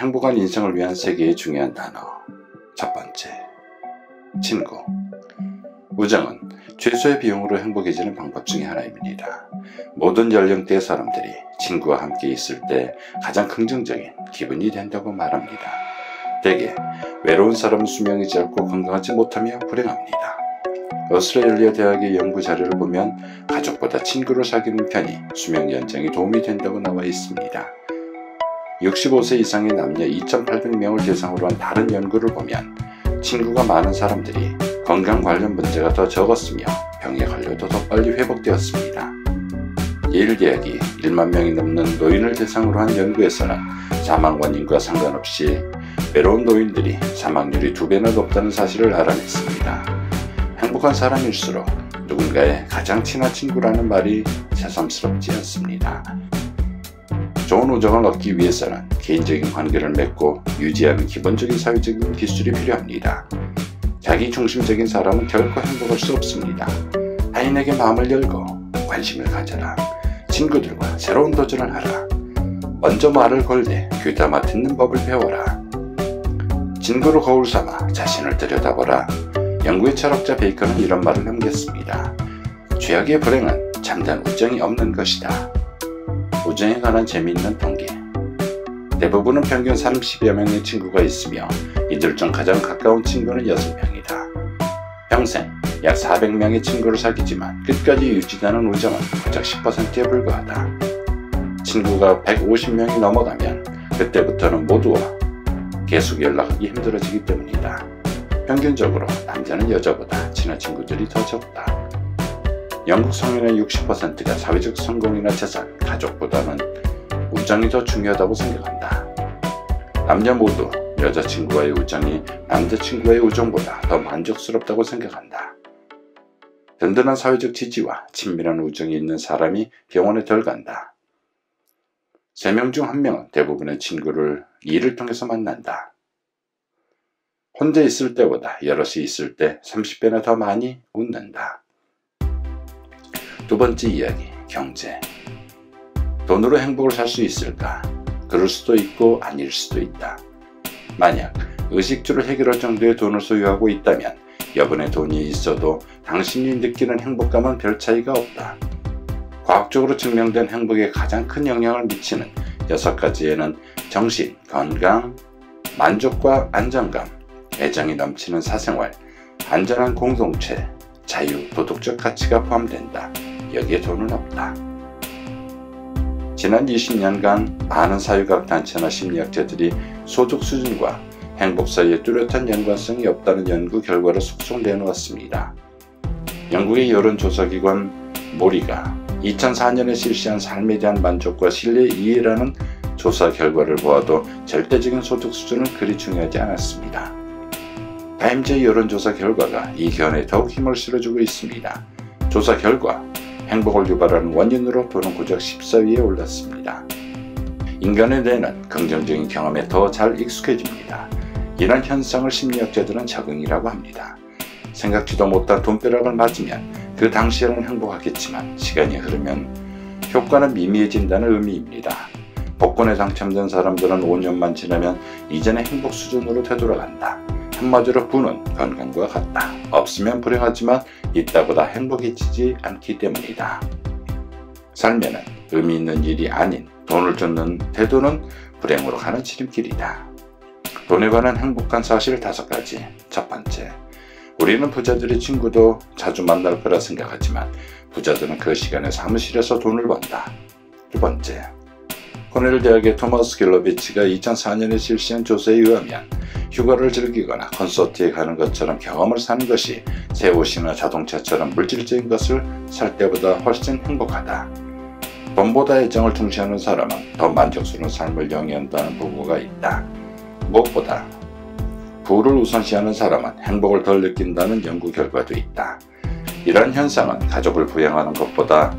행복한 인생을 위한 3개의 중요한 단어. 첫 번째, 친구. 우정은 최소의 비용으로 행복해지는 방법 중에 하나입니다. 모든 연령대의 사람들이 친구와 함께 있을 때 가장 긍정적인 기분이 된다고 말합니다. 대개 외로운 사람은 수명이 짧고 건강하지 못하며 불행합니다. 오스트레일리아 대학의 연구 자료를 보면 가족보다 친구를 사귀는 편이 수명 연장에 도움이 된다고 나와 있습니다. 65세 이상의 남녀 2,800명을 대상으로 한 다른 연구를 보면 친구가 많은 사람들이 건강 관련 문제가 더 적었으며 병에 걸려도 더 빨리 회복되었습니다. 예일 대학이 1만 명이 넘는 노인을 대상으로 한 연구에서는 사망 원인과 상관없이 외로운 노인들이 사망률이 2배나 높다는 사실을 알아냈습니다. 행복한 사람일수록 누군가의 가장 친한 친구라는 말이 새삼스럽지 않습니다. 좋은 우정을 얻기 위해서는 개인적인 관계를 맺고 유지하는 기본적인 사회적인 기술이 필요합니다. 자기 중심적인 사람은 결코 행복할 수 없습니다. 타인에게 마음을 열고 관심을 가져라. 친구들과 새로운 도전을 하라. 먼저 말을 걸되 귀담아 듣는 법을 배워라. 친구를 거울 삼아 자신을 들여다보라. 영국의 철학자 베이컨은 이런 말을 남겼습니다. 죄악의 불행은 참된 우정이 없는 것이다. 우정에 관한 재미있는 통계. 대부분은 평균 30여 명의 친구가 있으며 이들 중 가장 가까운 친구는 6명이다. 평생 약 400명의 친구를 사귀지만 끝까지 유지되는 우정은 고작 10%에 불과하다. 친구가 150명이 넘어가면 그때부터는 모두와 계속 연락하기 힘들어지기 때문이다. 평균적으로 남자는 여자보다 친한 친구들이 더 적다. 영국 성인의 60%가 사회적 성공이나 재산, 가족보다는 우정이 더 중요하다고 생각한다. 남녀 모두 여자친구와의 우정이 남자친구와의 우정보다 더 만족스럽다고 생각한다. 든든한 사회적 지지와 친밀한 우정이 있는 사람이 병원에 덜 간다. 3명 중 1명은 대부분의 친구를 일을 통해서 만난다. 혼자 있을 때보다 여럿이 있을 때 30배나 더 많이 웃는다. 두 번째 이야기, 경제. 돈으로 행복을 살 수 있을까? 그럴 수도 있고 아닐 수도 있다. 만약 의식주를 해결할 정도의 돈을 소유하고 있다면 여분의 돈이 있어도 당신이 느끼는 행복감은 별 차이가 없다. 과학적으로 증명된 행복에 가장 큰 영향을 미치는 6가지에는 정신, 건강, 만족과 안정감, 애정이 넘치는 사생활, 안전한 공동체, 자유, 도덕적 가치가 포함된다. 여기에 돈은 없다. 지난 20년간 많은 사회학 단체나 심리학자들이 소득 수준과 행복 사이에 뚜렷한 연관성이 없다는 연구 결과를 속속 내놓았습니다. 영국의 여론조사기관 모리가 2004년에 실시한 삶에 대한 만족과 신뢰 이해라는 조사 결과를 보아도 절대적인 소득 수준은 그리 중요하지 않았습니다. 타임즈의 여론조사 결과가 이 견해에 더욱 힘을 실어주고 있습니다. 조사 결과 행복을 유발하는 원인으로 돈은 고작 14위에 올랐습니다. 인간의 뇌는 긍정적인 경험에 더 잘 익숙해집니다. 이런 현상을 심리학자들은 적응이라고 합니다. 생각지도 못한 돈벼락을 맞으면 그 당시에는 행복하겠지만 시간이 흐르면 효과는 미미해진다는 의미입니다. 복권에 당첨된 사람들은 5년만 지나면 이전의 행복 수준으로 되돌아간다. 한마디로 부는 건강과 같다. 없으면 불행하지만 있다보다 행복해지지 않기 때문이다. 삶에는 의미 있는 일이 아닌 돈을 쫓는 태도는 불행으로 가는 지름길이다. 돈에 관한 행복한 사실 5가지. 첫 번째, 우리는 부자들의 친구도 자주 만날 거라 생각하지만 부자들은 그 시간에 사무실에서 돈을 번다. 두 번째, 코넬 대학의 토마스 길러비치가 2004년에 실시한 조사에 의하면 휴가를 즐기거나 콘서트에 가는 것처럼 경험을 사는 것이 새 옷이나 자동차처럼 물질적인 것을 살 때보다 훨씬 행복하다. 돈보다 애정을 중시하는 사람은 더 만족스러운 삶을 영위한다는 보고가 있다. 무엇보다 부를 우선시하는 사람은 행복을 덜 느낀다는 연구 결과도 있다. 이러한 현상은 가족을 부양하는 것보다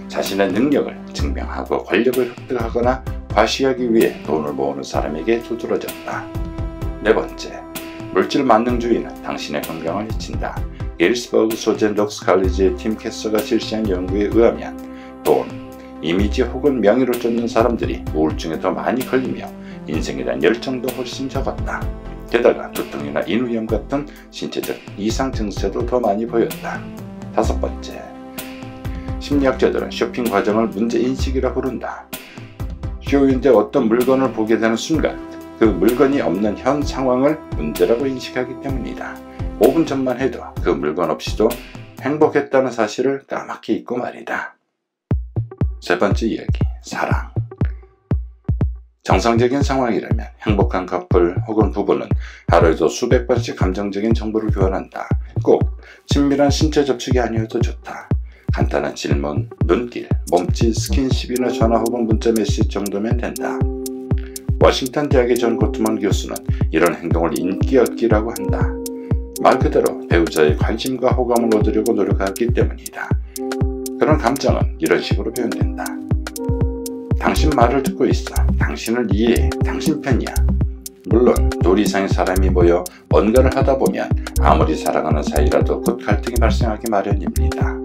자신의 능력을 증명하고 권력을 획득하거나 과시하기 위해 돈을 모으는 사람에게 두드러졌다. 네 번째, 물질 만능주의는 당신의 건강을 해친다. 게일스버그 소재 록스 칼리지의 팀 캐서가 실시한 연구에 의하면 돈, 이미지 혹은 명예를 쫓는 사람들이 우울증에 더 많이 걸리며 인생에 대한 열정도 훨씬 적었다. 게다가 두통이나 인후염 같은 신체적 이상 증세도 더 많이 보였다. 5번째, 심리학자들은 쇼핑 과정을 문제인식이라 부른다. 쇼윈데 어떤 물건을 보게 되는 순간 그 물건이 없는 현 상황을 문제라고 인식하기 때문이다. 5분 전만 해도 그 물건 없이도 행복했다는 사실을 까맣게 잊고 말이다. 3번째 이야기, 사랑. 정상적인 상황이라면 행복한 커플 혹은 부부는 하루에도 수백 번씩 감정적인 정보를 교환한다. 꼭 친밀한 신체 접촉이 아니어도 좋다. 간단한 질문, 눈길, 몸짓, 스킨십이나 전화 혹은 문자 메시지 정도면 된다. 워싱턴 대학의 존 고트만 교수는 이런 행동을 인기 얻기라고 한다. 말 그대로 배우자의 관심과 호감을 얻으려고 노력하기 때문이다. 그런 감정은 이런 식으로 표현된다. 당신 말을 듣고 있어. 당신을 이해해. 당신 편이야. 물론 둘 이상의 사람이 모여 뭔가를 하다 보면 아무리 사랑하는 사이라도 곧 갈등이 발생하기 마련입니다.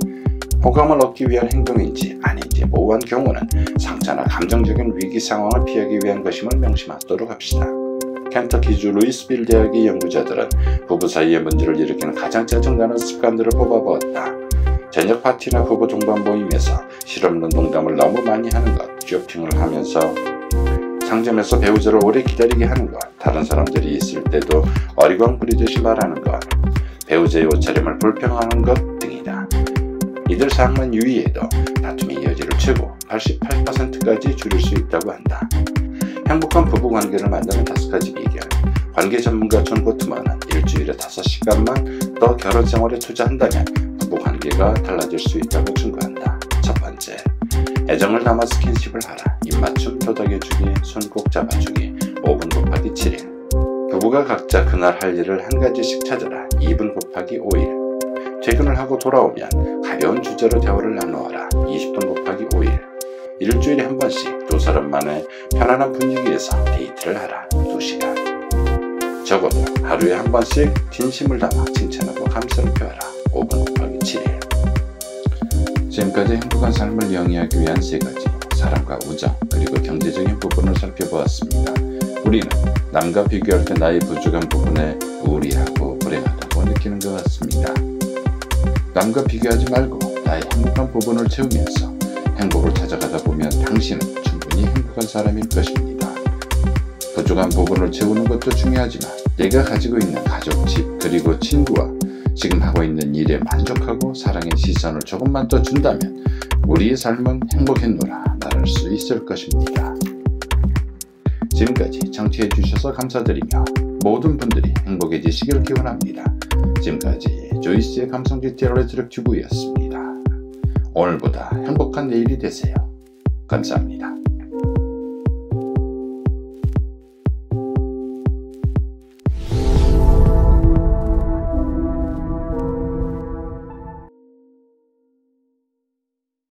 호감을 얻기 위한 행동인지 아닌지 모호한 경우는 상처나 감정적인 위기 상황을 피하기 위한 것임을 명심하도록 합시다. 켄터키주 루이스빌 대학의 연구자들은 부부 사이의 문제를 일으키는 가장 짜증나는 습관들을 뽑아보았다. 저녁 파티나 부부 동반 모임에서 실없는 농담을 너무 많이 하는 것, 쇼핑을 하면서 상점에서 배우자를 오래 기다리게 하는 것, 다른 사람들이 있을 때도 어리광 부리듯이 말하는 것, 배우자의 옷차림을 불평하는 것 등이다. 이들 사항만 유의해도 다툼의 여지를 최고 88%까지 줄일 수 있다고 한다. 행복한 부부관계를 만드는 5가지 비결. 관계 전문가 존 고트만은 일주일에 5시간만 더 결혼생활에 투자한다면 부부관계가 달라질 수 있다고 충고한다. 첫 번째, 애정을 담아 스킨십을 하라. 입맞춤, 토닥여주기, 손 꼭 잡아주기. 5분 곱하기 7일. 부부가 각자 그날 할 일을 한 가지씩 찾아라. 2분 곱하기 5일. 퇴근을 하고 돌아오면 가벼운 주제로 대화를 나누어라. 20분 곱하기 5일. 일주일에 한 번씩 두 사람만의 편안한 분위기에서 데이트를 하라. 2시간. 적어도 하루에 한 번씩 진심을 담아 칭찬하고 감사를 표하라. 5분 곱하기 7일. 지금까지 행복한 삶을 영위하기 위한 3가지, 사랑과 우정, 그리고 경제적인 부분을 살펴보았습니다. 우리는 남과 비교할 때 나의 부족한 부분에 우울해하고 불행하다고 느끼는 것 같습니다. 남과 비교하지 말고 나의 행복한 부분을 채우면서 행복을 찾아가다 보면 당신은 충분히 행복한 사람일 것입니다. 부족한 부분을 채우는 것도 중요하지만 내가 가지고 있는 가족, 집, 그리고 친구와 지금 하고 있는 일에 만족하고 사랑의 시선을 조금만 더 준다면 우리의 삶은 행복했노라 말할 수 있을 것입니다. 지금까지 청취해 주셔서 감사드리며 모든 분들이 행복해지시길 기원합니다. 지금까지 조이스의 감성지 테러레트럭 튜브였습니다. 오늘보다 행복한 내일이 되세요. 감사합니다.